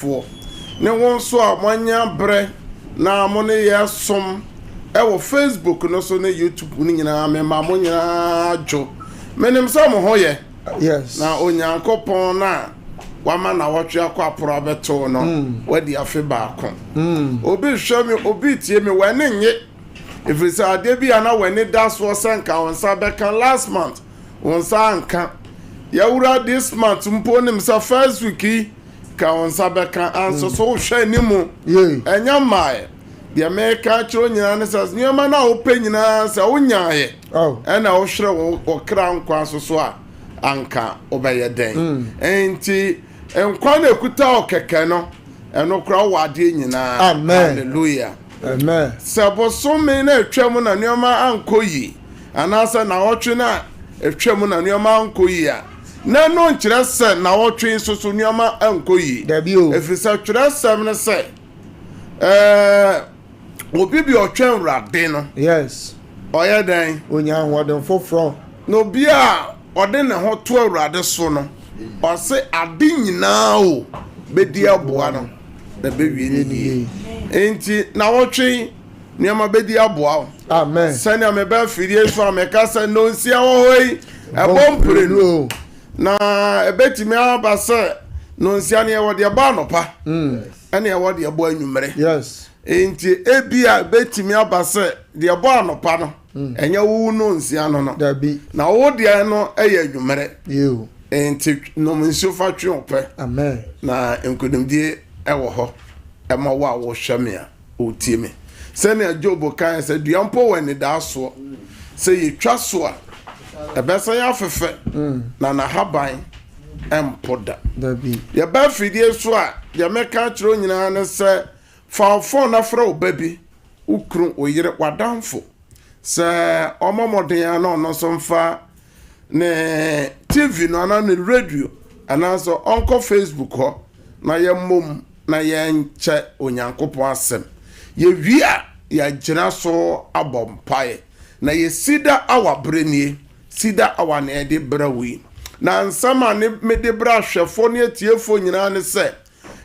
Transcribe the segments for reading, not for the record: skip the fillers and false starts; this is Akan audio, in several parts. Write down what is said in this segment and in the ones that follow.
for ne won so a manya bre na mo ne ye som e wo Facebook no so ne YouTube ni nyina me ma mo nyina jo menim so mo ho ye yes na onyankopon na wama na wotwe akwa aporo abeto no wadi afe ba ko obi hwe me obi tie me wani nye ifrisa ade bia na wani daso sanka wonsa beka last month wonsa anka yawura this month mpo nim sa first week ka wonsa beka anso so hwe nimu enya mae the America chiro nyina ne sas nyoma na ope nyina sa wonyaye ena wo hwere wo kra nkwa so a anka obeye den enti enkwa na ekuta okeke no eno kra wade nyina hallelujah amen sabo so me na etwam na nyoma ankoyi anasa na wotwe na etwam na nyoma ankoyi a na no nkyere se na wotwe so nyoma ankoyi efisa twere sem ne se obi bi otwen rade no yes oye den onya hodon foforo no bia ode ne ho to awurade so no o se ade nyina o bedi aboa no na bewie ni enti na wotwe niam bedi aboa amen sani me ba firie so ameka se no nsia wo hoi ebompre no na ebetimi aba se no nsia ne wo de ba no pa ene e wo de bo anwumere yes enti ebia betimi aba se de bo anopa no enya wu no nsia no no na wo de no eye anwumere you enti no nsia fa twe ope amen na enkodimdie ewo ho ema wo a wo hwamia o tie me se na Job kan se duampo wani da so se yetwa so a ebesa ya fefe na haban empoda ya ba fidie so a ya meka kiro nyina ne se fa phone na fra obabi ukru oyire wadamfo se omomoden na no so mfa ne TV no na ne radio anaso onko Facebook ho na ye mom na ye nche onyankopon asem ye wia ya gyina so abompae na ye sida awabrenie sida awane ede brawi na nsama ne mede bra hwefo ne atiefo nyina ne se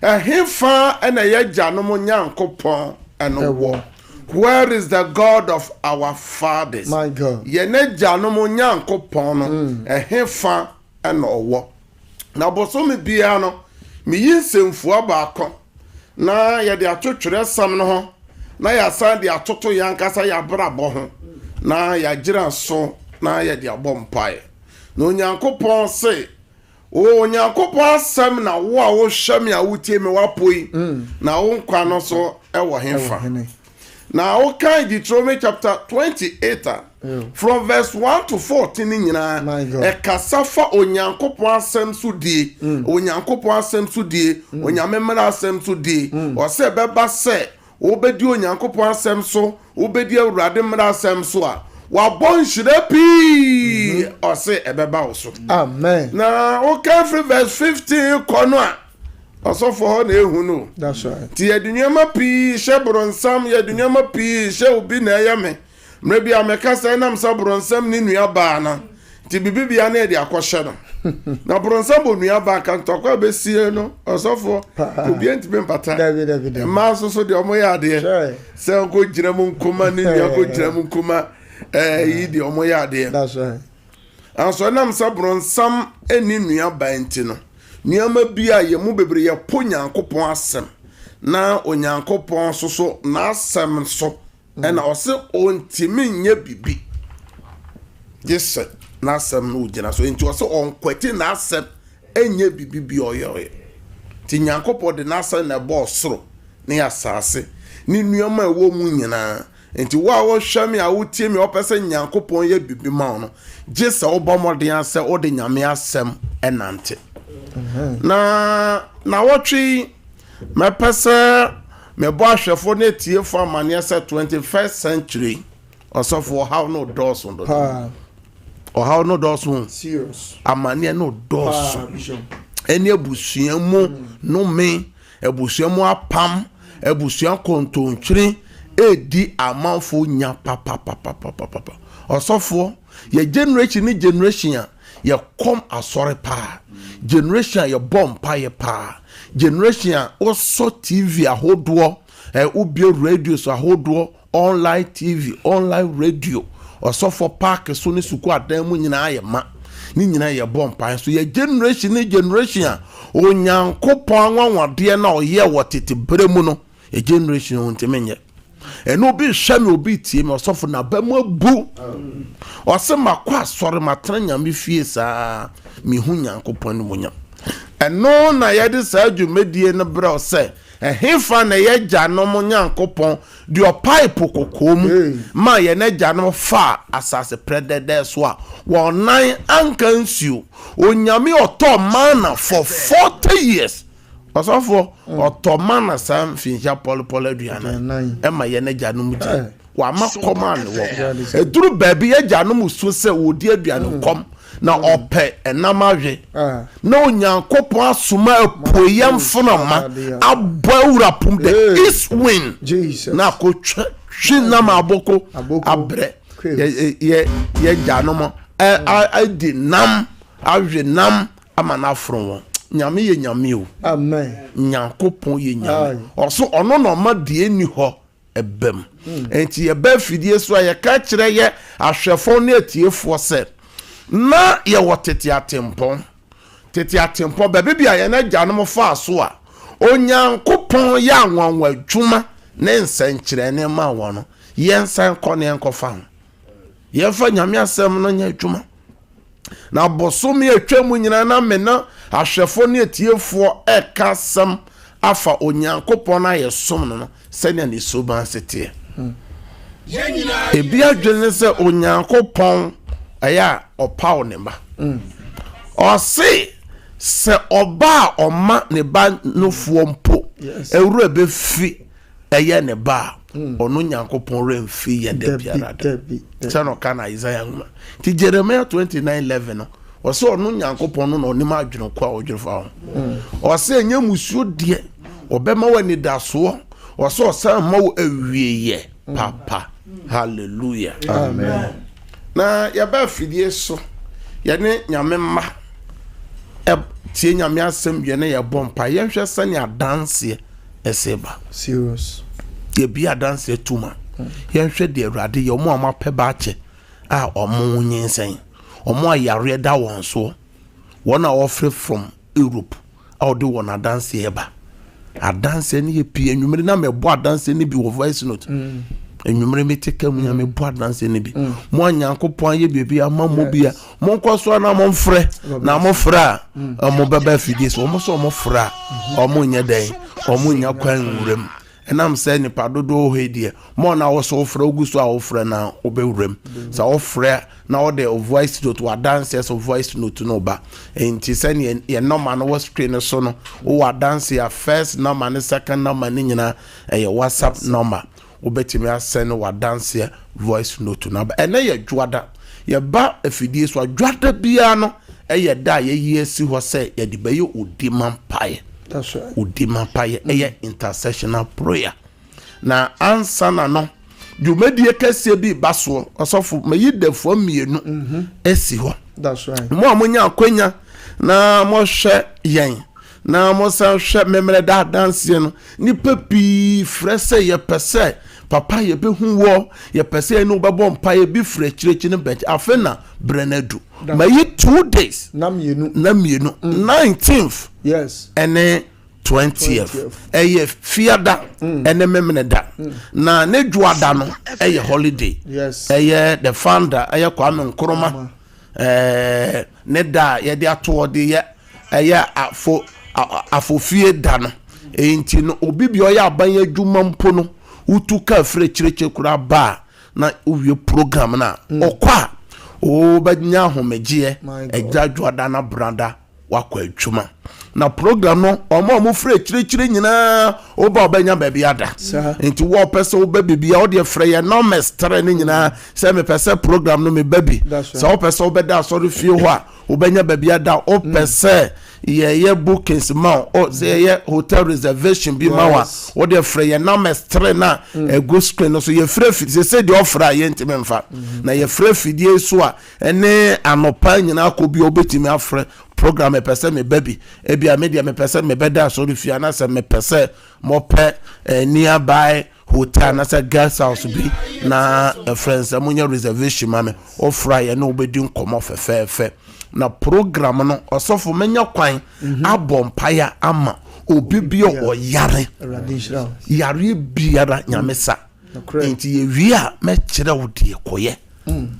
ehefa ena ye gyanom nyankopon eno where is the God of our fathers my God ye ne gyanom nyankopon no ehefa eno wo na boso bia no mi yinsemfu abaako na ye de atotwere sam no ho na ya san de atoto yankasa ya brabo ho na ya gira so na ye de abompae na onyankopon se onyankopon sam na wo a wo hwam ya wutie me wapoi na wo nkwa no so e wo hefa na wo kan Deuteronomy chapter 28 from verse 1 to 14 nyina e kasafa onyankopon asem so die onyankopon asem so die onyamemra asem so die o se beba se obedi onyankopon asem so obedi awurade mra asem so a wa bon shirapi o se ebeba so amen na o kan from verse 15 kono a also for na ehunu that's right ti adunyama pi shebronsam ya adunyama pi she obi na yame mrebi ameka sai nam sabronsam ni nua ba na ti bibibia na e de akwhye no na bronsam bo nua ba kan tokwa besie no also for obi ntime mpata David ma so de omo ya de se ko gira mu nkoma ni nua ko gira mu nkoma yi de omo ya de that's right anso nam sabronsam eni nua ba nti no niama bia ye mu bebre ye po nyankopon asem na onyankopon so na asem so ena ose ontimi nya bibi yes na asem no gina so enti ose onkwati na asem enya bibi bi oyoye ti nyankopon de na asem na bo soro ne asase ni nuama ewo mu nyina enti wa wo hwame a wotie me opese nyankopon ye bibi ma no gisa obomoden ase ode nyame asem enante na wotwe mepese mebo ahwefo na tiefo amane se 21st century osofo how no doors on how no doors on serious amane no doors eni abusua mu no me abusua mu apam abusua kontontwere edi amanfo nya papa osofo ye generation ni generation ya ye kom asore pa generation ya bomb pa ye pa generation also TV ahodoɔ ubie radio so ahodoɔ online TV online radio ɔsɔfo park so ne suku adan mu nyinaa yɛ ma ni nyinaa yɛ bɔ mpan so yɛ generation a onyankopɔn anwanwadeɛ na ɔyɛ wɔ tete bere mu no yɛ generation ontime eno obi hwɛ me obi tie me ɔsɔfo na ba mu abu ɔse makɔ asɔre matena nyame fie saa me hu nyankopɔn no munya eno na yɛde saa dwumadie no brɛ ɔsɛ hefa na yɛ gyanom nyankopɔn de pipe kokom ma yɛ na gyanom fa asase predede so a wɔnan anka nsuo onyame ɔtɔ mana for 40 years ɔsɔfo ɔtɔ mana sam finja polpol aduana ɛma yɛ na gyanom di wa ma command wo eduru baabi yɛ gyanom so sɛ wodi aduane kom na ɔpɛ enamahwe na onyankopɔn asoma apoyam fonama abawura pum the east wind na ko twi na maboko abre ye gyanom di nam ahwe nam amana afron won nyame ye nyame o amen nyankopɔn ye nyame ɔso ɔno na ma die ni hɔ ebem enti ye ba fidie so ye ka kire ye ahwefo na atiefo sɛ na ye wo tete atempon baabi bia ye na gyanom fa so a onyankopɔn ya anwanwa adwuma ne nsankyerɛ ne ma wo no ye nsan kɔ ne nkɔfa ye fa nyame asɛm no nya adwuma na bosomi atwamu nyina na me na ahwefo ne atiefo eka asɛm afa onyankopɔn na ye som no sɛnea ne soban sete ebi adwene sɛ onyankopɔn aya opaw ne ba ɔse sɛ ɔba ɔma ne ba nofuo mpo ewura be fi ɛyɛ ne ba ɔno nyankopɔn remfi yɛ de biara da sɛ no kana Isaiah ngoma ti Jeremiah 29:11 no ɔse ɔno nyankopɔn no na ɔnim adwene kwa ɔdwene fa ho ɔse enye musuo de ɔbɛma wani dasoɔ ɔse ɔsan ma wo awieyɛ papa hallelujah amen na yaba fidie so yene nyame ma tie nyame asem yene ye bompa ye hwɛ sane adanse eseba serious ye bi adanse tuma ye hwɛ de awurade ye omo amapɛ ba ache a omo nyinsen omo ayare da won so won a offer from Europe a odi won adanse eba adanse ne ye pie nwumere na mebo adanse ne bi wo voice note enwumere meteka mu nyame bo adanse ne bi mo anyankopɔn ye biebi ama mo bia mo nkoso na mo mfrɛ na mo fra mo baba fidie so mo so mo fra mo nya dan mo nya kwan nwuram enam sɛ nipa dodo ho die mo na wo so fra oguso a wo fra na obewuram sa wo fra na wo de voice note wa dance so voice note no ba enti sɛ ne ye normal no was screen so no wo dance ya first number ne second number ne nyina ɛyɛ WhatsApp number obetimi asɛn wa dance voice note na ba ene ye dwada ye ba afidie so dwada bia no eye da ye yesi ho sɛ ye de baye odima mpae that's right odima mpae eye intercessional prayer na answer na no dwumadie kase bi baso osofo mayi defo mienu esi ho that's right mo amonya akwanya na mo hwɛ yen na mo san hwɛ memre da dance no ni papi frese ye pese papa ye be hu wo ye pese no bebo mpa ye bi frɛ kyirɛkyi no bench afena brenadu mayi 2 days na mienu 19th yes ene 20th eye fiada ene memne da na ne dwada no eye holiday yes eye the founder eye Kwame Nkrumah ne da ye de ato de ye eye afofie da no enti no obi bi oya aban adwuma mpo no utuka frɛ kyirɛkyɛ kura ba na uwie program na okwa o banya homegye egdadwada na branda wakɔ adwuma na program no omo frɛ kyirɛkyirɛ nyina oba obanya baabi ada enti wo pɛsɛ wo baby bia wo de frɛ ye no mestre ne nyina sɛ me pɛsɛ program no me baby sɛ wo pɛsɛ wo bɛda asɔre fie ho a obanya baabi ada o pɛsɛ ye bookings ma o say ye hotel reservation bi ma wa wo de frɛ ye numbers 3 na go screen no so ye frɛ fit say de offer ye ntime mfa na ye frɛ fidie so a ene anopa nyina ko bi obetimi afrɛ program pese me baby e bia media me pese me beda so refia na se me pese mo pe nearby hotel na se guest house bi na friends amunya reservation ma me offer ye na obedi nkomo fefefe na program no osofo menya kwan abompaya ama obi bi o yare biara nyamesa enti ye wi a me kire wo de koye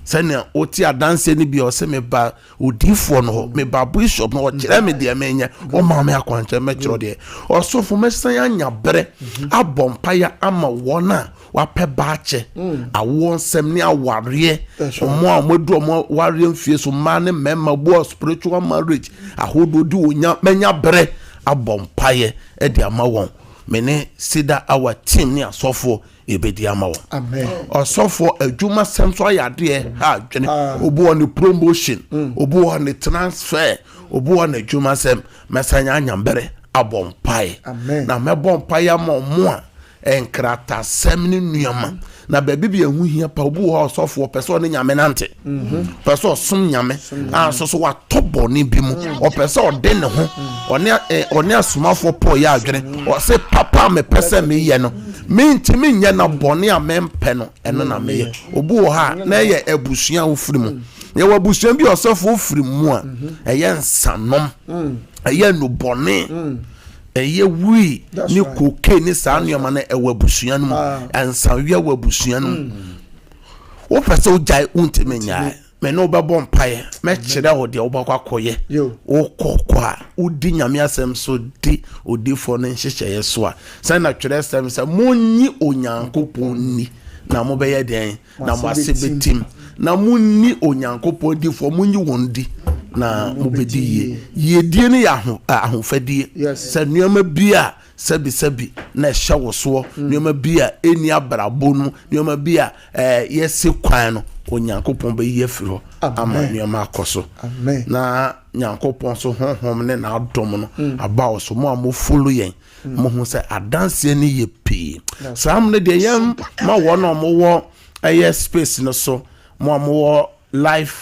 sene oti adanse ni bi o se me ba odifo no me ba bishop no kire me de menya o ma me akwanche me kire de osofo me san anya bere abompaya ama wona wa pe baache awon sem ni aware omo amodu omo ware mfie so ma ne mema bo spiritual marriage ahodo di onya menya bere abompaye e de ama won me ne CEDAR our team ni asofo ebedi ama wo amen osofo adwuma sem so ayade ha dwene obu on promotion obu on transfer obu on adwuma sem mesanya anyambere abompai na mebompai ama mo a enkrata sem ni nuama na baby bi ehu hia pa obu ho osofo person ne nyame nante person som nyame so wa tobo ni bi mu o person ode ne ho one asumafo po ya adwene o se papa me person me ye no mentimi nya na bone a mempe no eno na meye obu ha na ye abusua ofiri mu ye wabusua bi osofo ofiri mu a eye nsanom eye no bone eye wi ni koke ni sa anuama na ewabusua no ansawe wabusua no wo pese o jai untimi nya me no bebo mpaye me kire ho de obakwa koye wo kokwa udi nyame asem so di odifo no nhyehyeye so a sai na twere asem se munyi onyankopon ni na mo beye den na mo asebetim na munni onyankopon difo munyi wondi na mo bedi ye die ne ya ahofadie se nuama bia sabi na hyewo so nuama bia eni abrabo no nuama bia yesi kwan no onyankopon be yefiri ho ama nuama akoso na nyankopon so honhom ne na adom no aba so mo am follow yen mo hu se adanse ne ye pii sam ne de yam ma wo no mo wo space no so mo am wo live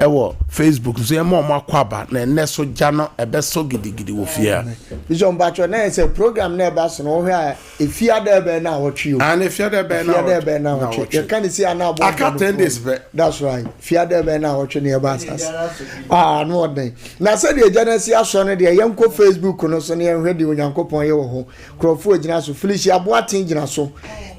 ewo Facebook so yam mo akwaba na ene so jano ebe so gidigidi wo fia vision batcho na say program na eba so no hwe efia da ebe na wotwe o and efia da ebe na wotwe you can see ana abo aka 10 days be that's right fia da ebe na wotwe na eba asas no odin na say the agency aso no de yanko Facebook no so na hwe de onyankopon ye wo ho krofo agina so Felicia aboaten gina so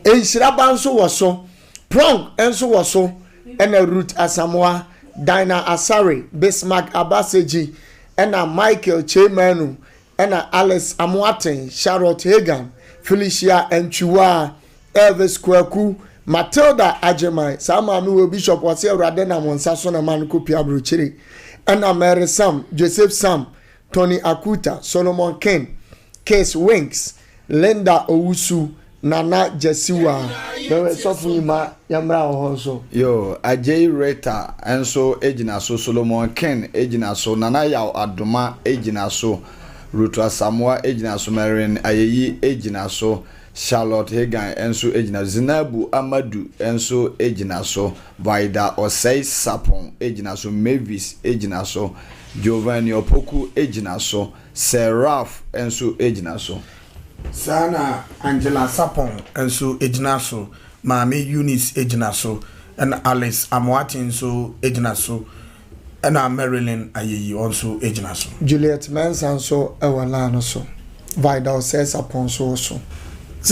enhira ba nso wo so prong enso wo so ena root asamoa Dina Asare, Bismarck Abaseji, ena Michael Chemanu, ena Alice Amwaten, Charlotte Hagan, Felicia Enchua, Elvis Kweku, Matilda Ajemai, Samanu Bishop was here Radena Monsasona Manukupi Abruchiri, ena Mary Sam, Joseph Sam, Tony Akuta, Solomon Ken, Case Winks, Linda Owusu, Nana Jesiwa, Sofima Yamra also. Yo, Ajay Reta, and so Ejina so Solomon Ken, Ejina so Nana Yao Aduma, Ejina so Rutua Samoa, Ejina so Marin, Ayayi, Ejina so Charlotte Hagan, and so Ejina Zinabu Amadu, and so Ejina so Vaida Osei Sapon, Ejina so Mavis, Ejina so Giovanni Opoku, Ejina so Seraph, and so Ejina so. Sana Angela Sapon and so Ejinaso, Mami Eunice Ejinaso, and Alice Amwatin so Ejinaso, and Marilyn Ayeyi also Ejinaso. Juliet Manson so Ewalano so. Vidal says upon so. Se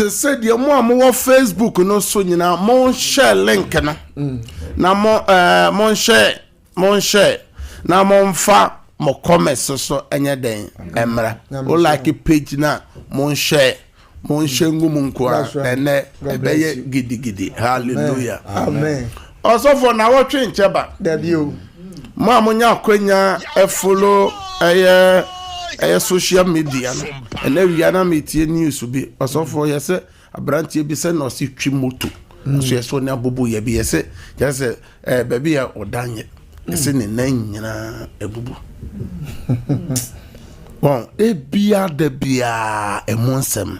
said your mom on Facebook no so nyina mon share link no. Na mon share na mon fa mo comment so enye den emra o like page na mon share ngum nko ene ebeye gidigidi hallelujah amen also na wo twe ncheba dabi o mo amonya akwanya e follow eye social media no ene wi na metie news bi also for yese abrantie bi se no si twi moto so yeso na bobo ye bi yese baby ya odanye ese ne nan nyina ebubu Well, ebia de bia emonsem.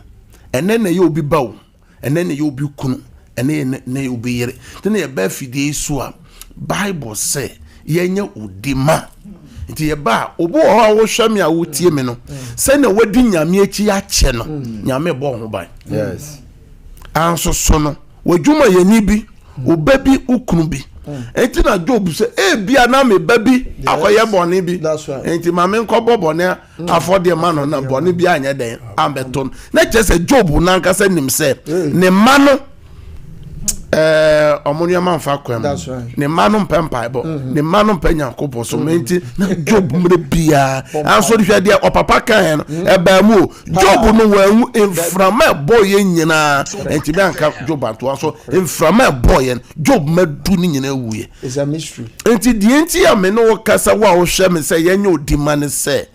And then you be bow, and then you be kun, and then you be yere. Then you be fide so Bible say yenye udima. Nti ye ba obo ho wo hwame a wotie me no. Se na wadi nyame achi a che no. Nyame bo ho ban. Yes. Anso so no. Wadwuma ye ni bi, obabi ukunu bi. Enti na Job say bia na me babi akoye bone bi. Enti ma me nkobo bone afode ma no na bone bi anya den ambeton. Na che say Job na nka say nim say ne ma no omonia man fa kwem ne ma no mpempa bo ne ma no mpanya kopo so menti na Job mre bia anso de hwede opapa kan e ba mu Job no wan enframa boy nyina enti bi anka Job ato so enframa boy Job madu ni nyina wuye. It's a mystery. Enti die enti ya me no kasa wa wo hwe me say yenye odima ne say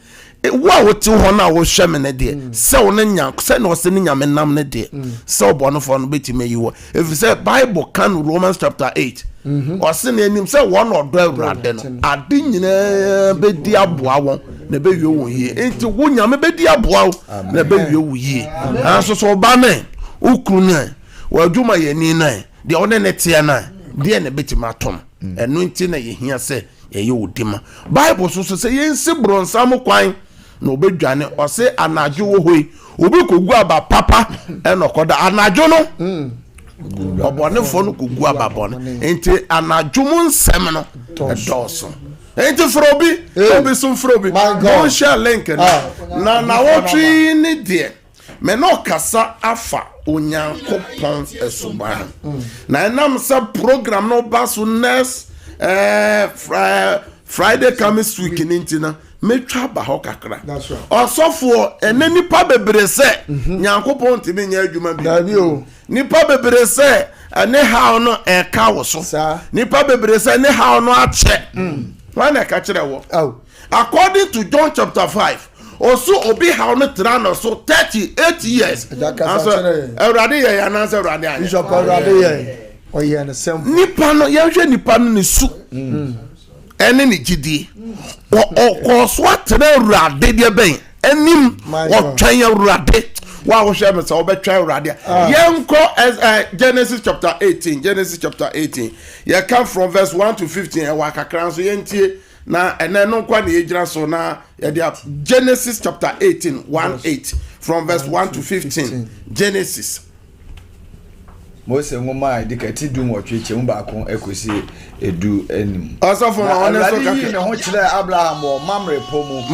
wa wote ho na wo hwe me ne de se wo ne nya se no se ne nya me nam ne de se obo no fo no betime yiwo if say Bible can Romans chapter 8 o se ne anim se wo no do awurade no ade nyina be di aboa won na be wie won yie enti wo nya me be di aboa na be wie wo yie anso so ba ne ukru ne wa dwuma ye ni na de one ne tie na de ne betime atom eno enti na ye hia se ye odima Bible so say yensi bronsam kwan no bedwane o se anajo wo hoi obi kogu aba papa enokoda anajo no obone fo no kogu aba bone enti anajo mu nsem no edoso enti frobi obi so frobi don share link na wotwi ni de me no kasa afa onyankopon esuba na enam sa program no baso next Friday comes week in metwa ba ho kakra osofo ene nipa bebre se nyankopon timi nya adwuma bi nipa bebre se ene hawo no e ka wo so nipa bebre se ene hawo no ache wan e ka kire wo according to John chapter 5 also obi hawo no tra no so 38 years so Ewrade ye ya na se Ewrade anya Bishop Ewrade ye oye na sem nipa no ye hwe nipa no ne su ene ni gidi o so atere Ewrade de ben enim o twan Ewrade wa wo hwe me se obetwa Ewrade yenko Genesis chapter 18 you come from verse 1 to 15 e wa kakran so yentie na ene no kwa na yegira so na ye Genesis chapter 18 from verse 1 to 15 Genesis Mose ngoma dikati dum otweche mu baako ekosi edu enim asofo na one so kaka ne ho kire Abraham o mamre pomu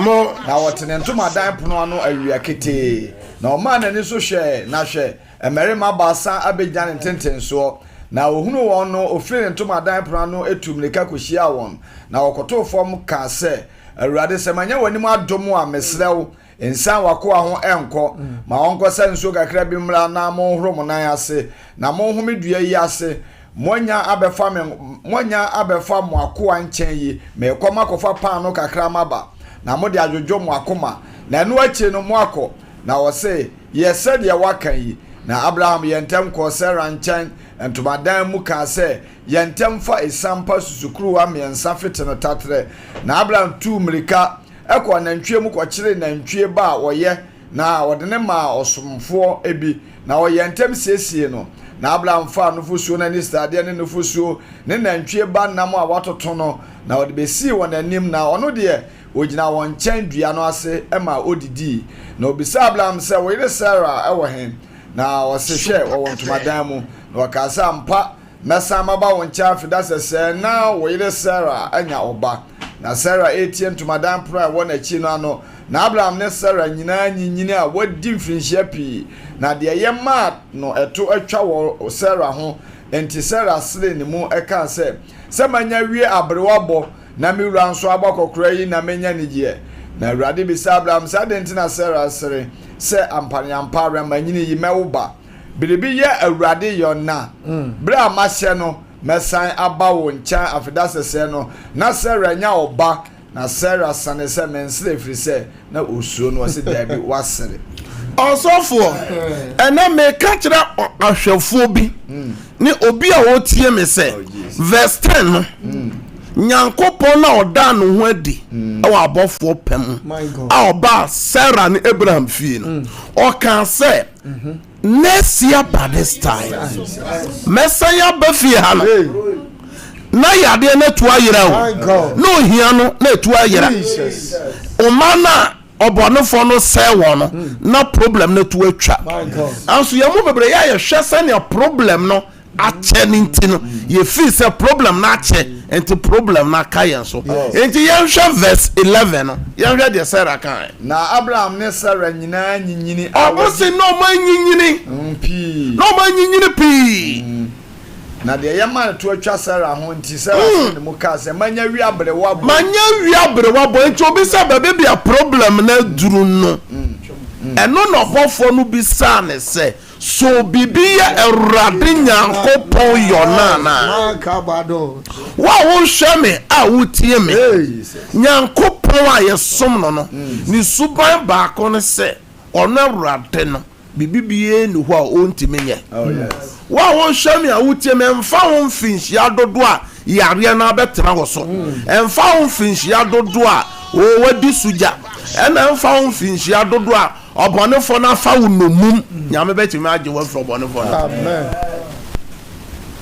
na wotene ntoma dan pono ano awia kete na o man ne so hwe na hwe emerema baasa abegyan ntenten so na ohunu won no ofire ntoma dan pono ano etumleka kohia won na wokoto fom ka se Awurade se manya wani mu adom a mesrew insan wako ho enko ma onko se nso kakra bi mra na mo hrom nan ase na mo home dua yi ase monya abefa mo akoa nchen yi me koma kofa pan no kakra maba na mo de adwodwo mo akoma na eno achi no mo akọ na wo se ye said ye wakan yi na Abraham yentem ko Sarah nchen entomadan mu ka se yentem fa esampa susukuru amiensa fiteno tatre na Abraham tu mrika ekọ nantwie mu kọkire nantwie ba woye na wodene ma osomfo ebi na woyentem siesie no na Abraham fa nufusuo na ni stade ne nufusuo ne nantwie ba nam a watoto no na wode besi wonanim na ono de ogina won chen dua no ase ema odidi na obisa Abraham se woyire Sarah ewo hen na wasehwe wo ntomadan mu na wakasa mpa mesa maba won cha afida sese na woyire Sarah anya oba na Sarah 18 ntomadan pro a wona chi no ano na Abraham ne Sarah nyina nyinyini a wadi mfinhia pi na de yema no eto atwa wo Sarah ho enti Sarah sele ne mu eka se manya wie abrewabo na miwura nso abakokora yi na menya nigie na Awurade bi sa Abraham sa denti na Sarah sere se ampanyampa ramanyini yi mewuba biribi ye Awurade yona bra mahye no mesan aba wo ncha afida sese no na Sarah nya oba na Sarah sane se mensle firi se na osuo no se dabi wasere osofo ena me ka kira ahwefo bi ni obi a wotie me se verse 10 no nyankopɔn na ɔda no ho adi ɛwɔ abɔfoɔ pɛm a ɔba Sarah ne Abraham fie no ɔka sɛ next year by this time mɛsanya ba fie ha no na yadeɛ na tu ayera o na ohia no na tu ayera ɔma na ɔbɔnefo no sɛ wɔ no na problem na tu atwa anso yɛ mu bebre yɛ hwɛ sɛ ne problem no akyɛ ne nti no yɛ feel sɛ problem na akyɛ enti problem na ka yɛn so enti yɛhwɛ verse 11 no yɛhwɛ deɛ Sarah kan na Abraham ne Sarah nyinaa nyinyini ɔmo se no ma nyinyini pii na de yɛma to atwa Sarah ho nti Sarah ne mu ka sɛ manya wi abrewa bo enti obi sɛ bebe bia problem na duru no ɛno na ɔbɔfo no bi sa ne sɛ so bibi yɛ Awurade Nyankopɔn yɔ nana wa wo hwɛ me a wotie me Nyankopɔn a yɛsom no no ne suban baako ne sɛ ɔno Awurade no bibi bie ne ho a ɔntimi nyɛ wa wo hwɛ me a wotie me mfa wo mfinhyia dodo a yare na bɛtena hɔ so mfa wo mfinhyia dodo a wo wadi sugya ɛna mfa wo mfinhyia dodo a ɔbɔnefo na fa wo nomum nyame bɛtimi agye wo fro ɔbɔnefo amen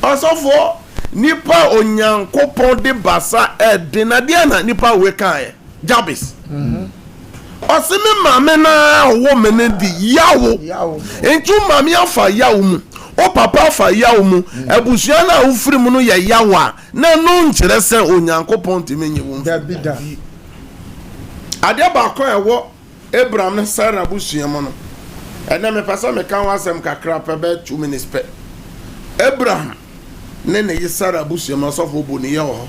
ɔsɔfo nipa Onyankopɔn de basa ɛde na deɛ na nipa we kae Jabes ɔse me maame na wo mene di yawo enti maame afa yawo mu o papa afa yawo mu abusua na wo firi mu no yɛ yawo a na no nkyerɛ sɛ Onyankopɔn timi nye wo adeɛ baako ɛwɔ Abraham ne Sarah busua mu no ɛna me pasa me kan wasɛm kakra pɛ bɛ 2 minutes pɛ Abraham ne ne yi Sarah busua mu sɔfo bo ne yɛ wɔ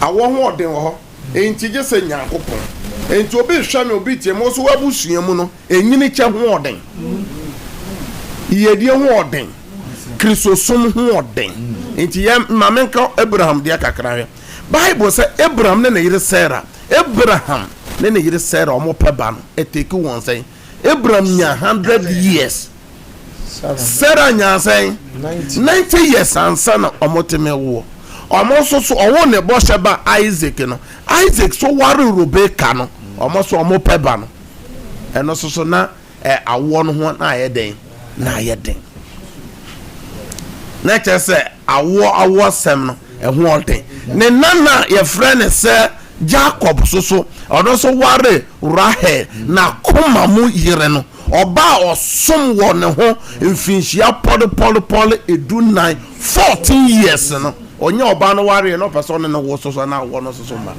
awɔ ho ɔden wɔ hɔ enti gye sɛ Nyankopɔn enti obi hwɛ me obi tie mo so wabusua mu no enyini kyɛ ho ɔden yɛdie ho ɔden Kristosom ho ɔden enti yɛ maame nka Abraham deɛ kakra hwɛ Bible sɛ Abraham ne ne yere Sarah Abraham ne ne yere Sarah ɔmo pɛ ba no eteki wɔn sɛn Abraham nya 100 years Sarah nya sɛn 90 years ansa na ɔmo teme wo ɔmo so ɔwo ne bɔhyɛ ba Isaac no Isaac so ware Rebecca no ɔmo so ɔmo pɛ ba no ɛno so na awo no ho na ayɛ den na kyerɛ sɛ awo sɛm no ɛho ɔden ne nana yɛfrɛ ne sɛ Jacob so ɔno so ware Rahel na koma mu yere no ɔba ɔsom wɔ ne ho mfinhyia pɔle edu 9 14 years no ɔnyɛ ɔba no ware no pɛ sɛ ɔne no wo so na wɔ no so ma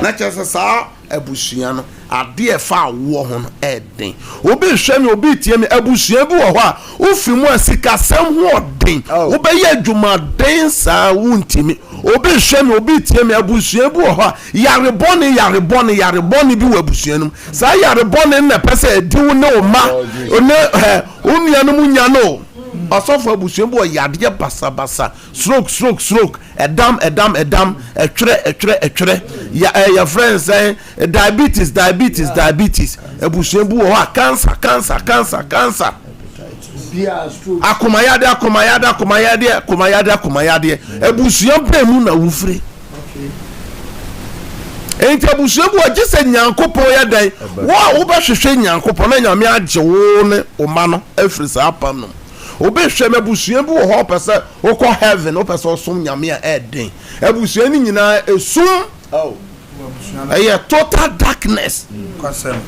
na kyerɛ sɛ saa abusua no adeɛ fa awoɔ ho no ɛden obi hwɛ me obi tie me abusua bi wɔ hɔ a ofiri mu asikasɛm ho ɔden wobɛyɛ adwumaden saa wontimi obi hwɛ me obi tie me abusua bi wɔ hɔ a yarebɔne bi wɔ abusua no saa yarebɔne na pɛ sɛ adi wo ne wo ma ne wo nua no mu nya no ɔsɔfo abusua bi wɔ yadeɛ basabasa stroke ɛdam ɛtwerɛ yɛ friends say diabetes abusua bi wɔ hɔ a cancer akomayade abusua bɛn mu na wufire enti abusua bi wɔ gye sɛ Nyankopɔn yɛ dan wo a wobɛhwehwɛ Nyankopɔn na Nyame agye wo ne wo ma no afiri saa apam no obi hwɛ me abusua bi wɔ hɔ pɛ sɛ wokɔ heaven wopɛ sɛ ɔsom Nyame a ɛden abusua ni nyinaa esum ɛyɛ total darkness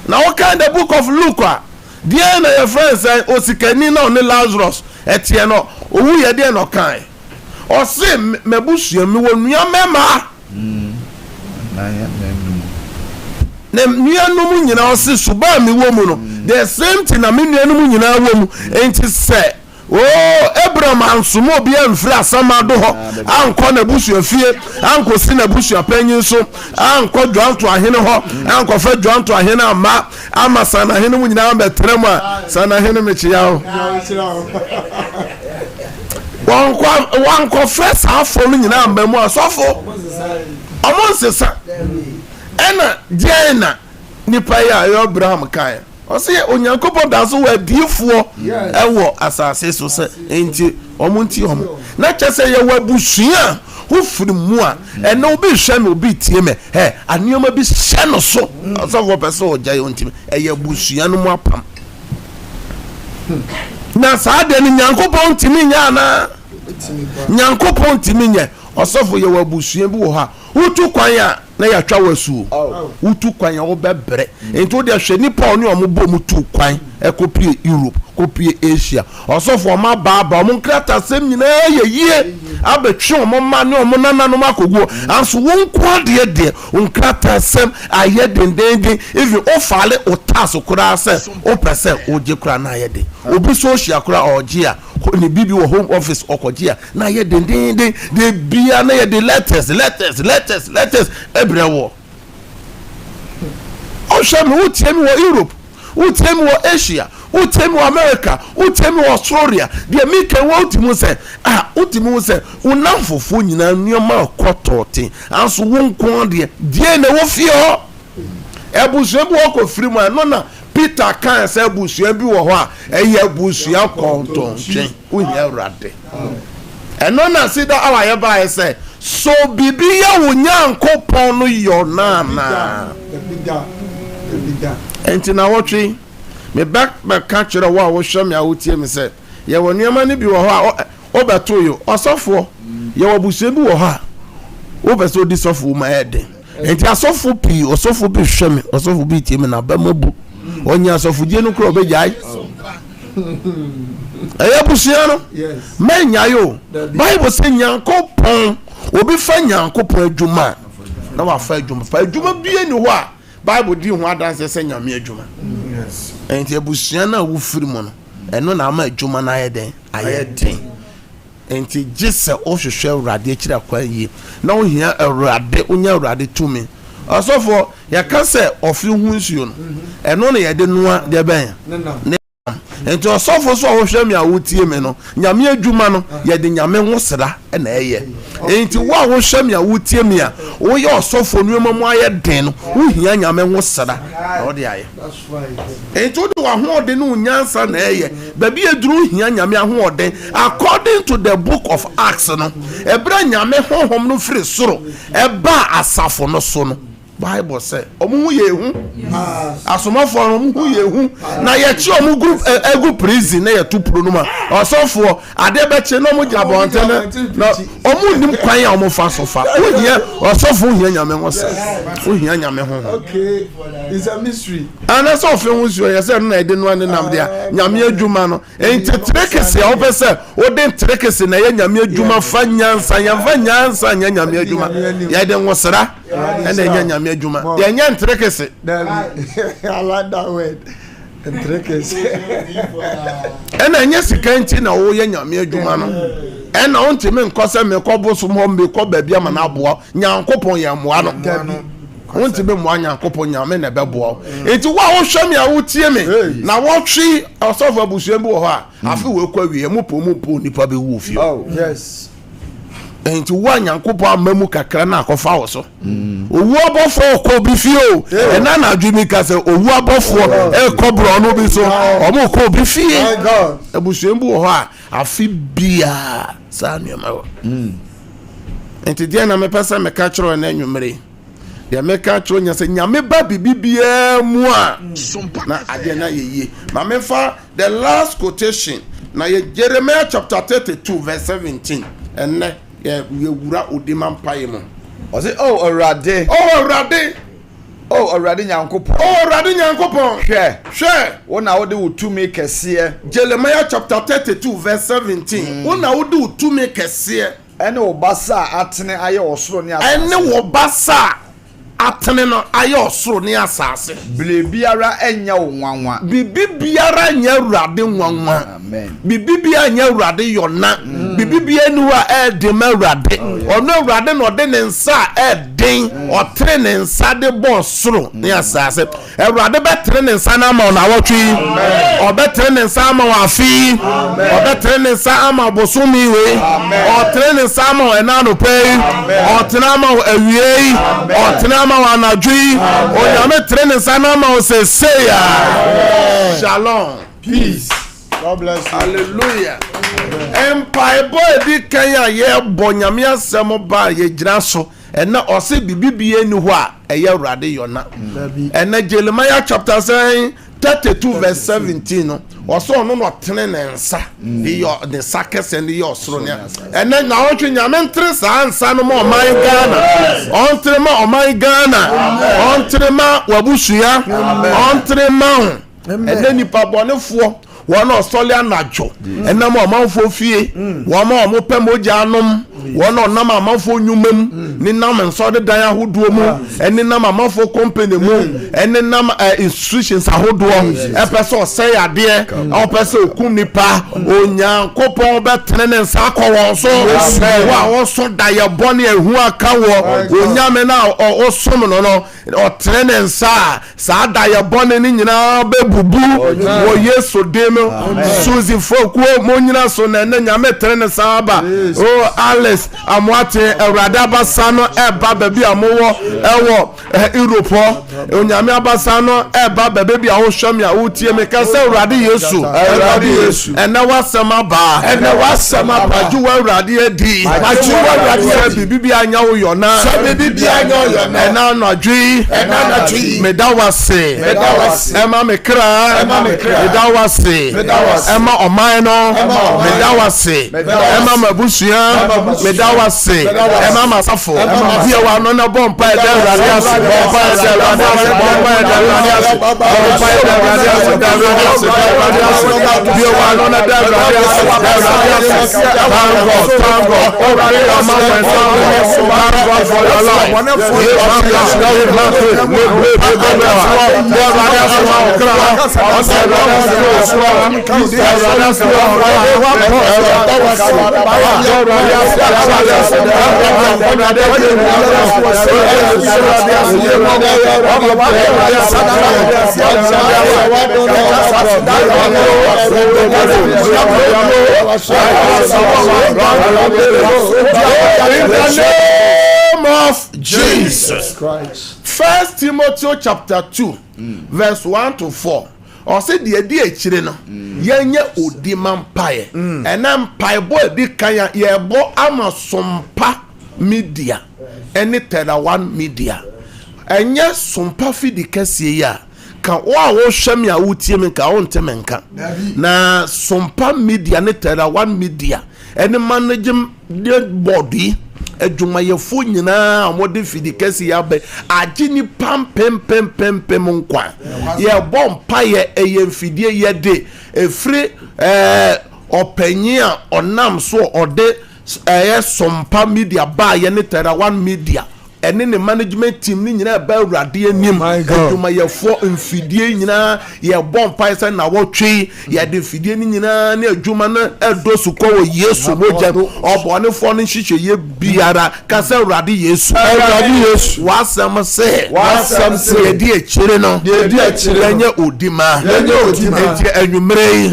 na what kind the book of Luke a deɛ na your friends say osikani na ɔne Lazarus ɛteɛ no owu yɛ deɛ na ɔkan ɔse mabusua mi wɔ nua mɛma na nua no mu nyinaa ɔse suba mi wɔ mu no the same thing na me nua no mu nyinaa wɔ mu enti sɛ Abraham ansomo obi amfiri asama do hɔ ankɔ na busua fie ankɔ si na busua panyin so ankɔ dwanto ahene hɔ ankɔ fa dwanto ahene ama sana ahene mu nyinaa bɛtrɛ mu a sana ahene mekyia ho wankɔ frɛ saa afɔ no nyinaa mba mu asɔfo ɔmo nsesa ɛna deɛ na nipa yi a Abraham kae ɔse onyankopɔn da so wɔ adiifoɔ ɛwɔ asase so sɛ enti ɔmo nti ɔmo na kyɛ sɛ yɛwɔ abusua wofiri mu a ɛna obi hwɛ me obi tie me aneɛma bi hyɛ no so ɔsɔfo pɛ sɛ ɔgya yɛ ntimi ɛyɛ abusua no mu apam na saa deɛ no nyankopɔn ntimi nyɛ anaa nyankopɔn ntimi nyɛ ɔsɔfo yɛwɔ abusua bi wɔ hɔ a wotu kwan a na yɛatwa wasuo wotu kwan a wobɛbrɛ enti wode hwɛ nipa ɔne ɔmo bɔ mu tu kwan ɛkɔpie Europe kɔpie Asia ɔsɔfo ɔmo abaaba ɔmo nkratasɛm nyinaa yɛ yie abɛtwe ɔmo ma ne ɔmo nananom akɔguo anso wo nko adeɛ deɛ wo nkratasɛm ayɛ dendenden even ofaale otaso koraa sɛ wopɛ sɛ wogye koraa na ayɛ den obi so ohyia koraa ɔgye a ne bibi wɔ home office ɔkɔgye a na ayɛ dendenden de bia na yɛ de letters ebrɛ wɔ ɔhwɛ me wotie me wɔ Europe wotie me wɔ Asia wotie me wɔ America wotie me wɔ Australia deɛ meka wotimi sɛ wotimi sɛ wonam fofoɔ nyinaa nneɛma ɔkɔtɔɔten anso wo nko deɛ na wofie hɔ abusua bi wɔkɔ firi mu ɛno na Peter kan sɛ abusua bi wɔ hɔ a ɛyɛ abusua kɔntɔntwɛn wohia Awurade ɛno na CEDAR awa yɛbaeɛ sɛ so bibi yɛ wo Nyankopɔn no yɔ naana enti na wɔtwe me back kyerɛ wo a wohwɛ me a wotie me sɛ yɛwɔ nneɛma no bi wɔ hɔ a wobɛto yo ɔsɔfoɔ yɛwɔ abusua bi wɔ hɔ a wobɛ sɛ odi sɔfo ma yɛ den enti asɔfo pii ɔsɔfo bi hwɛ me ɔsɔfo bi tie me na bɛma bu ɔnya asɔfodie no kora ɔbɛgyae ɛyɛ abusua no mɛnya yo Bible sɛ Nyankopɔn obi fa Nyankopɔn adwuma na wafa adwuma fa adwuma bie ni hɔ a Bible di ho adanse sɛ Nyame adwuma enti abusua na wofiri mu no ɛno na ama adwuma na ayɛ den enti gye sɛ ɔhwehwɛ Awurade akyira kwa yie na ohia Awurade onya Awurade tumi ɔsɔfo yɛka sɛ ɔfe hu nsuo no ɛno na yɛde noa deɛ bɛn enti ɔsɔfo so a wohwɛ me a wotie me no Nyame adwuma no yɛde Nyame ho sra na ɛyɛ enti wo a wohwɛ me a wotie me a woyɛ ɔsɔfo nneɛma mu ayɛ den no wohia Nyame ho sra na ɔde ayɛ enti wode w'ahoɔden no nyansa na ɛyɛ baabi aduru hia Nyame ahoɔden according to the book of Acts no ɛbrɛ Nyame honhom no firi soro ɛba asafo no so no Bible say omu hu yehu asomafo omu hu yehu na ye chi omu group egu prison na ye tu pronuma osofo ade be che no mu jabonte na omu nim kwan ya omu fa sofa ohia osofo ohia Nyame ngose ohia Nyame ho okay it's a mystery ana so fe hu so ye say na ede no nam dia Nyame adwuma no enti trekese o pe say o den trekese na ye Nyame adwuma fa nyansa nya Nyame adwuma ye de ngosra ena nya Nyame adwuma ye nya ntrekese I like that word ntrekese ena nya sikanti na wo ye Nyame adwuma no ena ontime nkose me kobosom ho me ko ba bia ma na aboa Nyankopon ye moa no ontime moa Nyankopon Nyame na beboa enti wa wo hwɛ me a wo tie me na wo twi osofo abusua bi wo ho a afi we kwa wie mo po nipa be wu fi oh yes enti wa Nyankopɔn amamu kakra na akɔfa wo so owu abɔfo kɔ bi fie o ɛna na adwumi ka sɛ owu abɔfo ɛkɔbrɔ no bi so ɔmo kɔ bi fie abusua bi wɔ hɔ a afi bia saa nneɛma wɔ enti deɛ na mepɛ sɛ meka kyerɛ na anwummere deɛ meka kyerɛ nya sɛ Nyame ba bibibiaa mu a na adeɛ na yɛyie ma mefa the last quotation na yɛ Jeremiah chapter 32 verse 17 ɛnɛ yewura odima mpaye mu ɔse Awurade Nyankopɔn hwɛ wo na wode wo tumi kɛseɛ Jeremiah chapter 32 verse 17 wo na wode wo tumi kɛseɛ ɛne wo basa atene ayɛ ɔsoro ne asase ɛne wo basa atene no ayɛ ɔsoro ne asase bile biara enya wo nwanwa bibi biara nya Awurade nwanwa amen bibi biara nya Awurade yɔna bibi enu a de ma awurade ono awurade no de ne nsa den otre ne nsa de bo soro ne asase awurade betre ne nsa na ma na awotwi obetre ne nsa ma wa afi obetre ne nsa ama bosumi we otre ne nsa ma na no pay otre ma awie otre ma wa anadwi onyame tre ne nsa na ma o se ya shalom peace. God bless you. Hallelujah. Empire boy di kanya ye bonyame asem ba ye gyina so ena ose bibibie ni ho a eye urade yona ena Jeremiah chapter 32 verse 17 no oso no no tene ne nsa di yo de sakese ni yo soro ne ena na otwe nyame ntre sa nsa no ma oman Ghana ontre ma oman Ghana ontre ma wabusua ontre ma ena nipa bonefo wọn ọsọlẹ anajo ẹnam ọmanfo fie wọn ọmọ pẹ moja anom wọn ọnam amanfo nyumam nenam nsọde dan ahodoɔ mu ɛnenam amanfo company mu ɛnenam institutions ahodoɔ ɛpɛ sɛ ɔsɛe adeɛ ɔpɛ sɛ okum nipa onyankopɔn bɛtene ne nsa akɔ wɔn so wo a wɔso dayɛ bɔne ehu aka wɔ onyame na ɔsom no no ɔtene ne nsa a saa dayɛ bɔne ne nyinaa bɛbubu wɔ Yesu dem Suzy Fokuo monyina so na ne nyame tere ne saba oh Alice amwate awurade abasa no eba baby amowo ewo Europe onyame abasa no eba baby ahohwam ya wotie me ka se awurade Yesu ena wasema ba ju awurade edi ju awurade bibi anya wo yona ena nadwi medawase ema mekra medawase Emma Omaino, Medawase, Emma Mabusia, Medawase, Emma Masafo, Via Wanona Bompa, Radias, of Jesus Christ. 1 Timothy chapter 2 verse 1 to 4. Or say the idea chire no yenye odi mampaye ena mpaye boy di kanya ye bo ama SOMPA media any Teda One media enye SOMPA fidi kese ya ka wa wo hwem ya wotie me ka wonte me nka na SOMPA media ne Teda One media any managing body adwumayefo nyina amode fidi kesi ya be agini pem nkwa ye bompa ye eyemfidie ye de efre opanyi a onam so ode SOMPA media ba ye ne Teda One media ene ne management team ni nyina ba awurade anim adwumayefo mfidie nyina ye bompa se na wotwe ye de fidie ni nyina ne adwuma na edosu ko wo Yesu moja obonefo no nhihye ye biara ka se awurade Yesu wasam se ye di echire no enye odima enye anwumre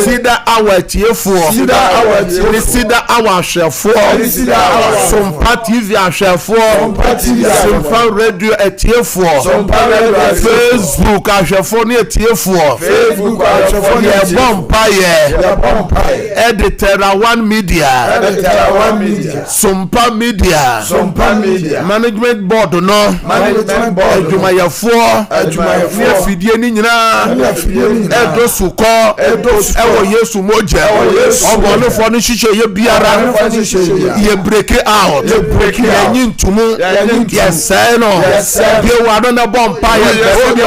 CEDAR our tiefo CEDAR our chefo SOMPA TV chefo SOMPA radio etiefo Facebook ahwefo ne etiefo ye bompa ye Teda One media SOMPA media management board no adwumayefo ne fidie ni nyina edosuko ewo Yesu moja obonefo ne hihye ye biara ye break out ye ntumu yes no be wa no bompa ye be o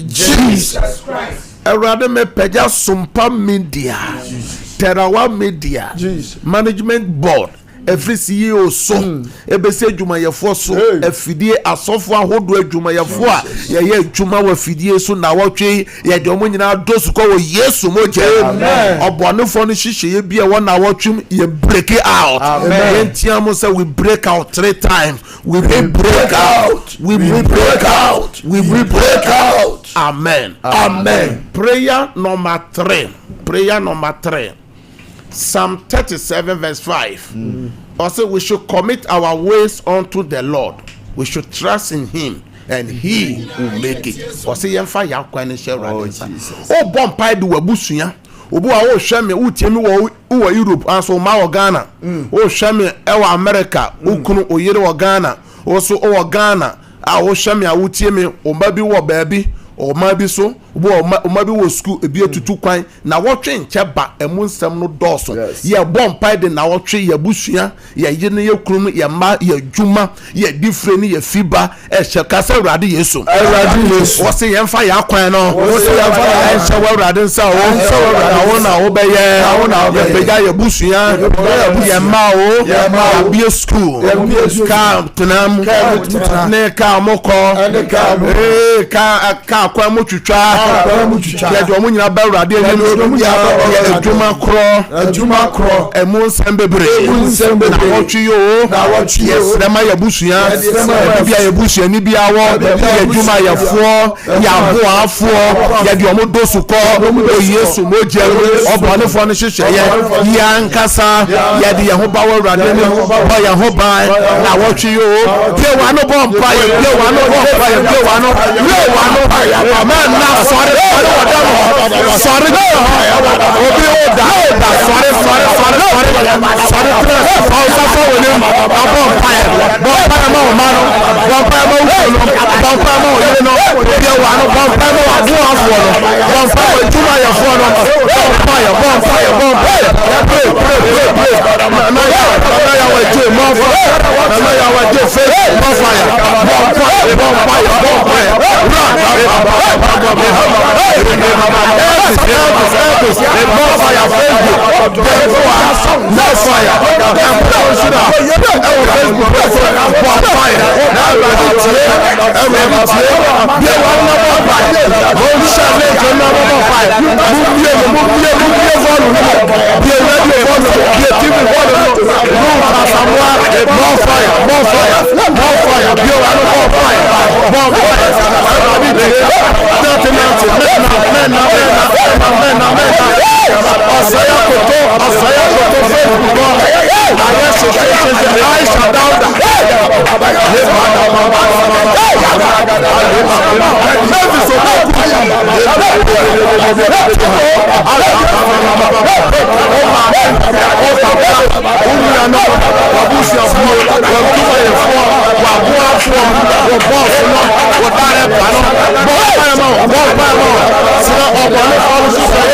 Jesus Christ. Erade me peja SOMPA media, Terawa media, management board. Every CEO so ebese adwumayefo so afidie asofo ahodo adwumayefo a ye adwuma wa afidie so na wotwe ye de omo nyina dosu ko wo Yesu moje obonefo no hihye bia wo na wotwem ye break it out yentia mo say we break out 3 times we break out we break out we break out amen amen. Prayer number 3 Psalm 37 verse 5. Also, we should commit our ways unto the Lord. We should trust in Him, and He will make it. Also, yemfa yakwa share Jesus. Oh, bompai du wabusuya. Obu a wo hweme utiemi wo Europe anso ma wo Ghana. Wo hweme e wo America, ukunu oyere wo Ghana. Also wo Ghana a wo hweme a utiemi o ma bi wo baabi. O ma bi so o ma bi wo school ebi etutu kwan na wotwe ncheba emu nsem no doso ye bompai de na wotwe ye busua ye yene ye krum ye ma ye dwuma ye difre ni ye fiba e hye se urade Yesu wo se ye mfa ya kwan no wo se ye mfa ya hye urade nsa wo na wo be ye pega ye busua ye ma o ye school ka tunam ne ka moko ka kwa mo twitwa ya do mo nyina ba urade ni adwuma kro emu nsem bebre na wotwe yo yes dema ya busua bia ya busua ni bia wo ya adwuma ya fo ya ho afo ya de omo dosu ko Yesu moje obanefo no hyehyeye ya nkasa ya de ya ho ba urade ni ba ya ho ba na wotwe yo pie wa no bompa ya pie wa no bompa ya pie wa no amen na sorry obi oda sorry pausa for when bonfire ma o maro bonfire ma o you know pie wa no bonfire ma abu afo no bonfire tuma ya fo no bonfire na ya wa je mo fo na ya wa je fe bonfire What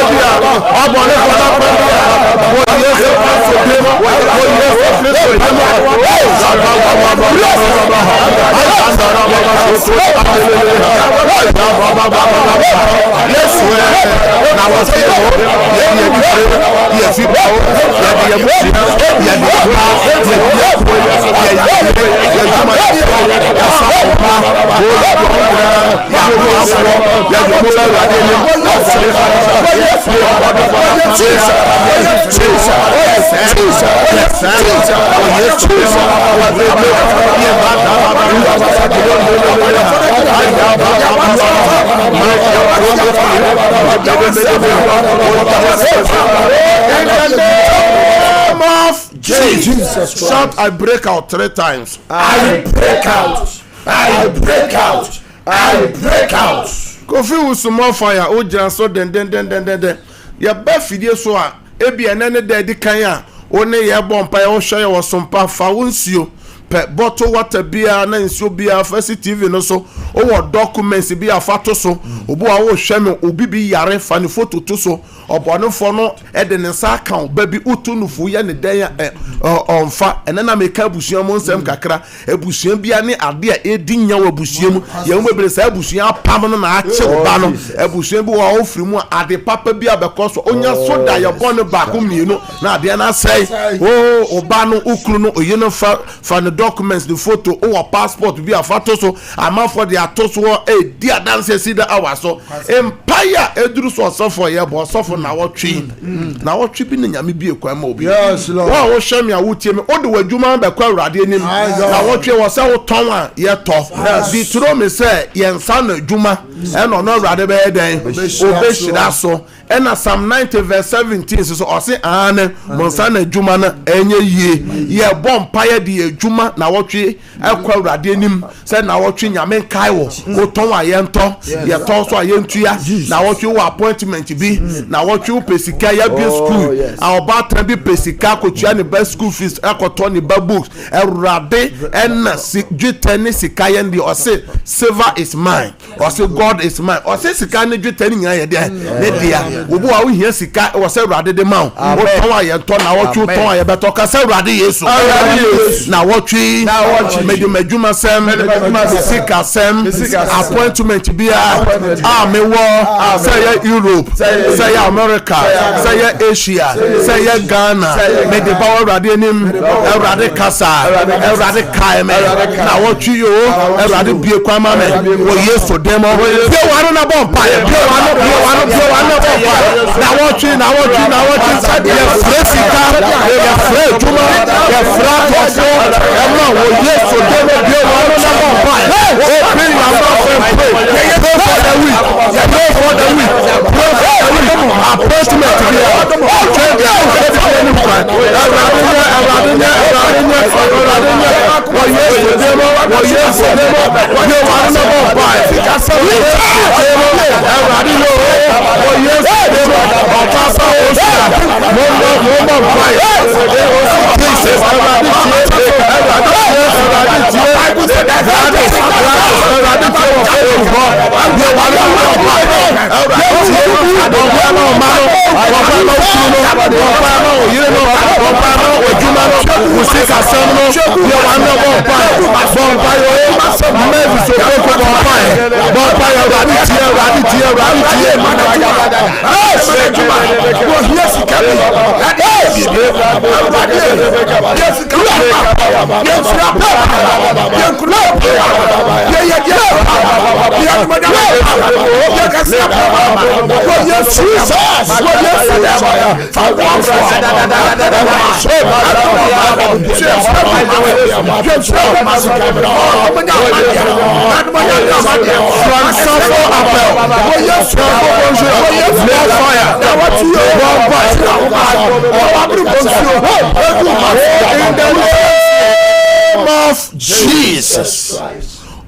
Jesus, shout, I break out 3 times. I break out. I break out. I break out. Kofi with some more fire. Oh, just so then. Ya befidie so a ebi enene da di kan a one ye bompa ye wo hwe wo sompa fa wo nsuo pe bottle water bia na nsuo bia fa CCTV no so wo documents bia fa to so obo a wo hwe me obi bi yare fa ne photo to so obonefo no e de ne sa account ba bi utunufu ye ne den onfa enena me ka busuan mo nsem kakra ebusuan bia ne ade a edi nya wa busuam ye mo bebere sa busuan apam no na ache ba no ebusuan bi wa ofiri mu ade papa bia be koso onya soda ye bone ba ko mienu na ade na sei o oba no ukru no oye no fa ne documents the photo o passport bia fa to so ama for the atoso e di adanse CEDAR hour so empire eduru so sofo ye bo sofo na wotwe na wotwe bi na nyame bi ekwa ma obi yes lord wa wo hwam ya wotie me o de wadwuma be kwa urade anim na wotwe wo se wo ton a ye to di tro me se ye nsa na adwuma e no no urade be den obeshira so ena Psalm 90 verse 17 so o se ane monsa na adwuma na enye yie ye bompa ye di adwuma na wotwe ekwa urade anim se na wotwe nyame kai wo wo ton a ye nto ye to so a ye ntua na wotwe wo appointment bi na wotwe pesika ya bi school a oba tan bi pesika kotua ne ba school fees akoto ne ba books urade ena dwetani ne sika ye ndi o se silver is mine o se God is mine o se sika ne dwetani nya ye de ne dia obo a wo hia sika o se urade de ma o ton a ye to na wotwe ton a ye beto ka se urade Yesu na wotwe medumeduma sem sika sem appointment bia me wo say Europe say America say Asia say Ghana me de ba urade anim urade kasa urade kaime na wotwe yo urade bie kwama me wo Yesu demo bie wano na bompa bie wano bompa na wotwe ye fresika ye fre juma ye fra koso emma wo Yesu demo bie wano na bompa open your mouth and pray ye pray for the week appointment here of Jesus.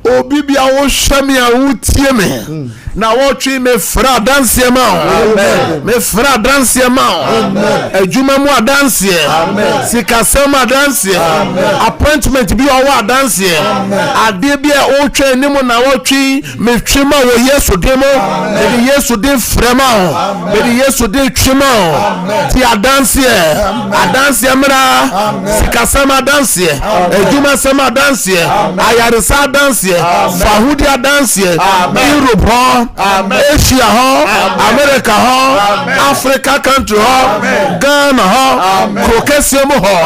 Obibia wo hwame a wotie me na wɔtwe me fra dansie ma o me fra dansie ma o adwuma mu adansie sikasɛm adansie appointment bi ɔwɔ adansie ade bi a ɔtwe anim na wɔtwe me twe ma wɔ Yesu din mu me Yesu din frɛ ma o me Yesu din twe ma o ti adansie mra sikasɛm adansie adwuma sɛm adansie ayaresa adansie fahudi adansie Europe ho Asia ho America ho Africa country ho Ghana ho krokesium ho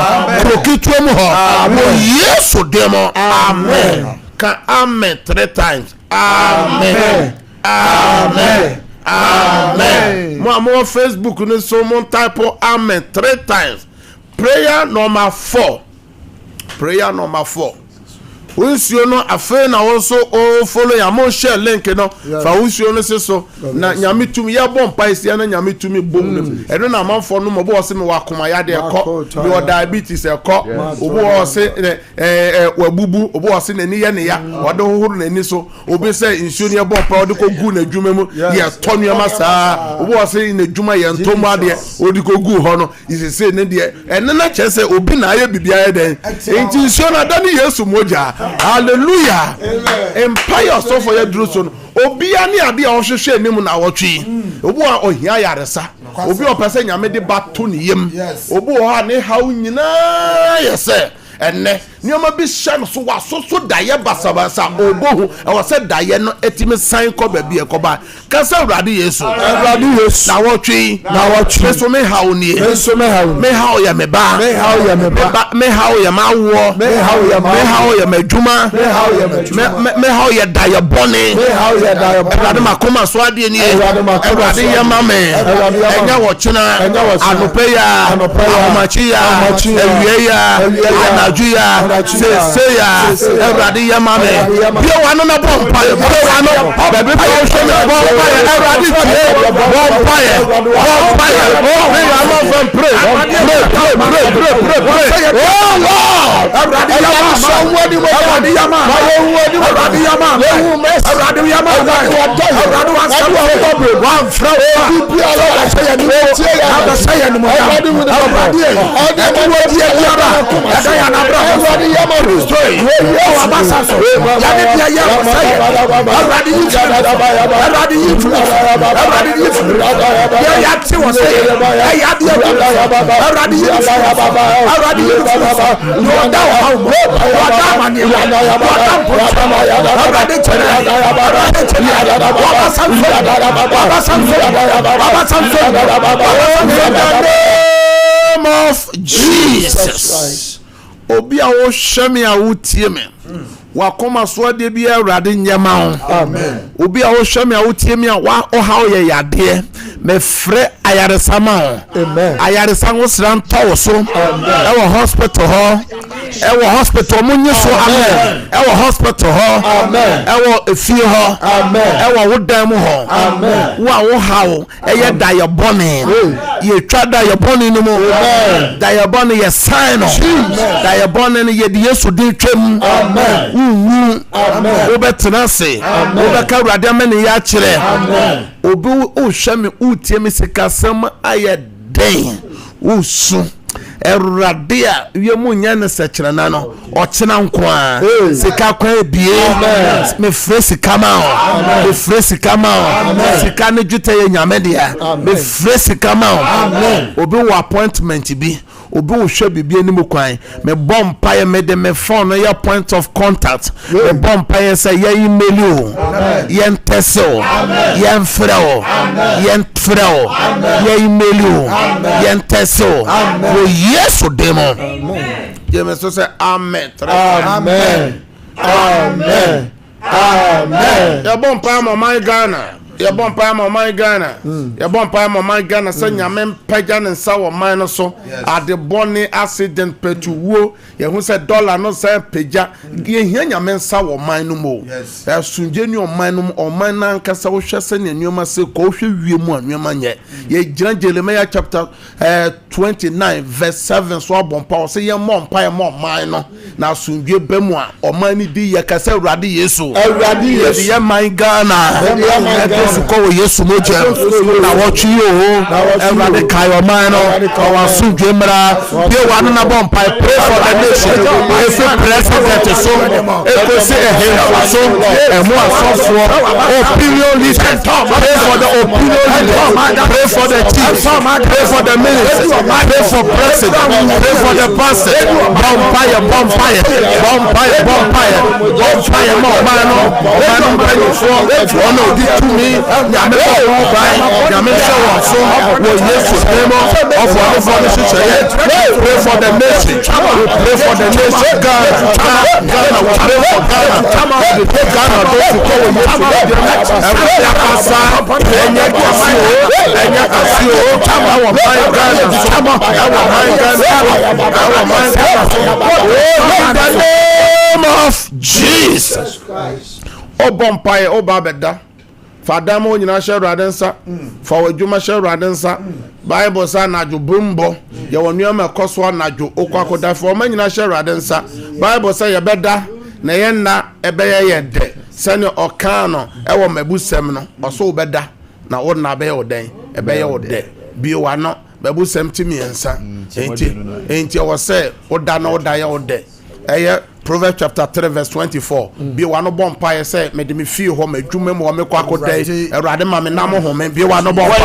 krokituum ho wo Yesu demo amen ka amen 3 times amen amen amen mo Facebook no so mo type amen 3 times. Prayer number 4 Unsuo no afa na wonso o follow ya mo share link no fa unsuo no so na nyame tumi ya bom paisia na nyame tumi bom eno na manfo no mo bo se me wakoma ya de ekọ bi o diabetes ekọ obo o se wabubu obo o se na ni ye ne ya wode hohoro na ni so obi se nsuo ne bom pa wode ko gu na dwuma mu ye tonu ya masa obo o se na dwuma ye ntomu ade odi ko gu ho no ise se ne de ene na chese obi na aye bibia ye den enti nsuo na da ni Yesu moja. Hallelujah. Empire so for your druson. Obia ni ade a ohwehwe anim na wotwe. Obo a ohia yaresa. Obi o pese nyame de bato ne yem. Obo o ha ne haw nyina yese. Enne nioma bi shan so waso so daye basabasa obohu e wo se daye no etimi san ko ba bi e ko ba ka se awrade Yesu na wotwe so me haw ni me haw ya me ba me haw ya mawo me haw ya madwuma me haw ya daye bone awrade makoma so ade ni awrade ya mame enya wo china anope ya amachi ya ewie ya anajuya say ya everybody ya mame bio wano na bompa bio wano baby bio show me bompa everybody bompa we are not from pray oh Lord everybody ya mama somebody everybody ya mama everybody ya mama everybody ya mama everybody wants to one from people all say ya ni say ya ni everybody ya na everybody yama destroy oh abasaso yani dia yama say everybody you everybody ya yati was say ya dia everybody you no down how everybody of Jesus. Obi a wo hweme a wotie me wakoma so de bia awrade nyama ho amen obi a wo hweme a wotie me a wa oha ye yade me frɛ ayaresama ho amen ayaresa wo sran to so amen e wo hospital ho munyi so amen e wo hospital ho amen e wo efie ho amen e wo wodan mu ho amen wo hawo e ye daye bone ye twa daye bone no mu amen daye bone ye sign no daye bone no ye de Yesu din twam amen amen obetena se obeka awrade amene ya kire amen obi o hweme utie me sikasem ayeden usu awrade a wiemu nya ne sekire na no okena nko a sika kwa bie me fresi kama o me fresi kama o sika ne dwute ye nyame dia me fresi kama o obi wo appointment bi obi wo hwe bibia anim kwan me bom paye me de me phone no your point of contact me bom paye say ye email o ye ntese o ye mfre o ye mfre o ye email o ye ntese o wo Yesu demo ye me so say amen amen amen amen ya bom pa mo my Ghana ya bon pa ma man Ghana ya bon pa ma man Ghana say nyame pagya ne nsa wo man no so ade boni accident petuwo ye hu say dollar no say pagya ye hia nyame nsa wo man no mo ya sunje ni o man no o man na nkasa wo hwe se ne nneoma se ko hwe wie mu anneoma nye ye gira Jeremiah chapter 29 verse 7 so bon pa o say ye mo mpa ye mo man no na sunje bemu a o man ni di ye kasa Awurade Yesu ye man Ghana Yesu ko Yesu moje na watch you Awurade kayo man no our sunje mra be one na bon pray for the nation every president so e say so e mo asofo opinion leader pray for the opinion leader pray for the chief pray for the minister pray for president pray for the pastor bonfire more man no di to me nyame ko bai nyame show so wo Yesu name of one for the situation pray for the nation pray for the nation Ghana pray for Ghana those who call Yesu every akasa enye kasio our mind Ghana in the name of Jesus Christ Obompaye obabeda fadamo nyina hye Awurade fa wadwuma hye Awurade Bible sa najo bombo ye wonuama koso najo okwakoda fa o manyina hye Awurade Bible sa ye beda na ye na ebeye ye de sene okano ewo mabusem no oso obeda na wo na be ye den ebeye wo de bi wa no mabusem timiensa enti wo se oda na oda ye wo de eye Proverbs chapter 3 verse 24 bi wa no bon pa say me de me fie ho madwuma mo me kwa kodai Awurade ma me nam ho me bi wa no bon pa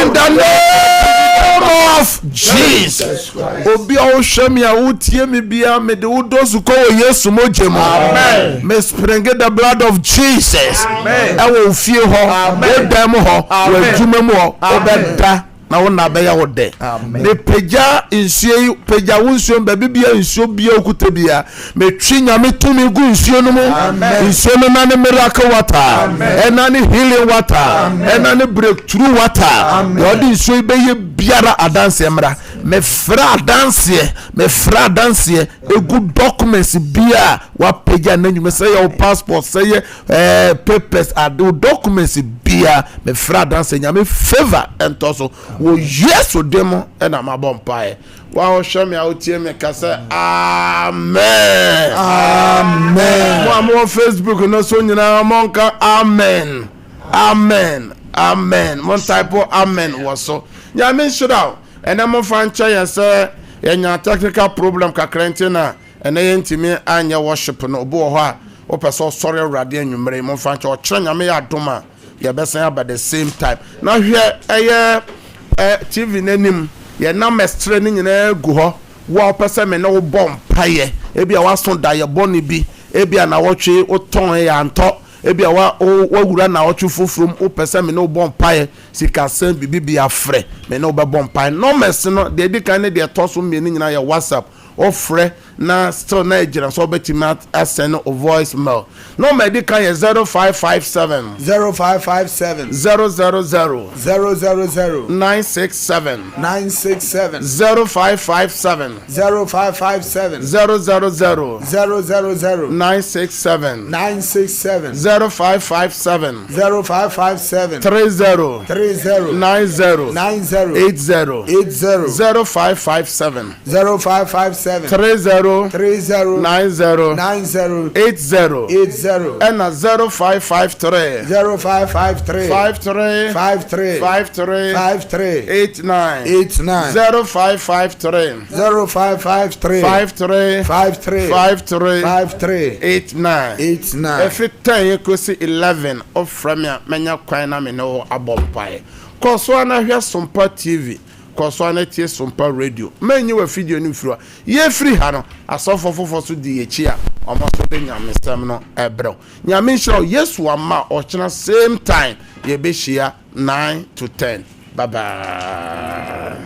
in the name of Jesus obi o hwemi a wotie me bia me de wodosu ko Yesu mojemo amen me springe the blood of Jesus amen e wo fie ho wo dam ho wo adwuma mu ho obeda na wo na be ya wo de me pagya nsuo pagya wo nsuo ba bibia nsuo bia okuta bia me twi nyame tumi gu nsuo no mu nsuo no na ne miracle water ena ne healing water ena ne breakthrough water yo di nsuo be ye biara adanse mra me fra danse egu documents bia wa pagya na nyume say your passport say papers adu documents bia me fra danse nyame favor entoso wo Yesu demo ena mabompae wa o hweme a otie me kase amen mo Facebook no so nyina monka amen mon type of amen was nyame shira ena mo fancha ya se enya technical problem kakrantina ena yentimi anya worship no obo ho a o person sorry Awurade anwumre mo fancha o kire nyame ya doma ya besan about the same time na hwe eye TV nanim ye na mestre ni nyina gu ho wo pese me no bom paye ebia waso da ye boni bi ebia na wotwe oton ya anto ebia wa wura na wotwe fofrom o pese me no bom paye sika san bibi afre me no be bom paye no mes no de dikan ne de toso me ni nyina ye WhatsApp ofre na still na ejira so betima send a voice mail no medical 0557 000 967 0557 000 967 0557 30 90 0557 30 90 80 and 0553 53 89 0553 53 89 if it 10 11 of Fremia menya kwana me no abompai koso na hwe SOMPA TV koso na tie SOMPA radio menyi wa video ni firi ye free ha no asofofofo so di echi a omo so de nyame sem no ebro nyame hiro Yesu ama o kina same time ye be hia 9 to 10 bye bye.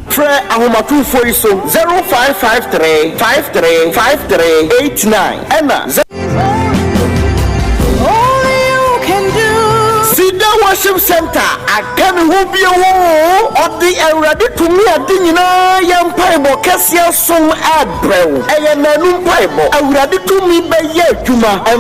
Frɛ ahomatufo yi so 0553 535389 ɛna CEDAR Worship Center again who be a or the already to me a thing you know young piebo Cassia song ad brew. I am a new piebo already to me by ye Juma and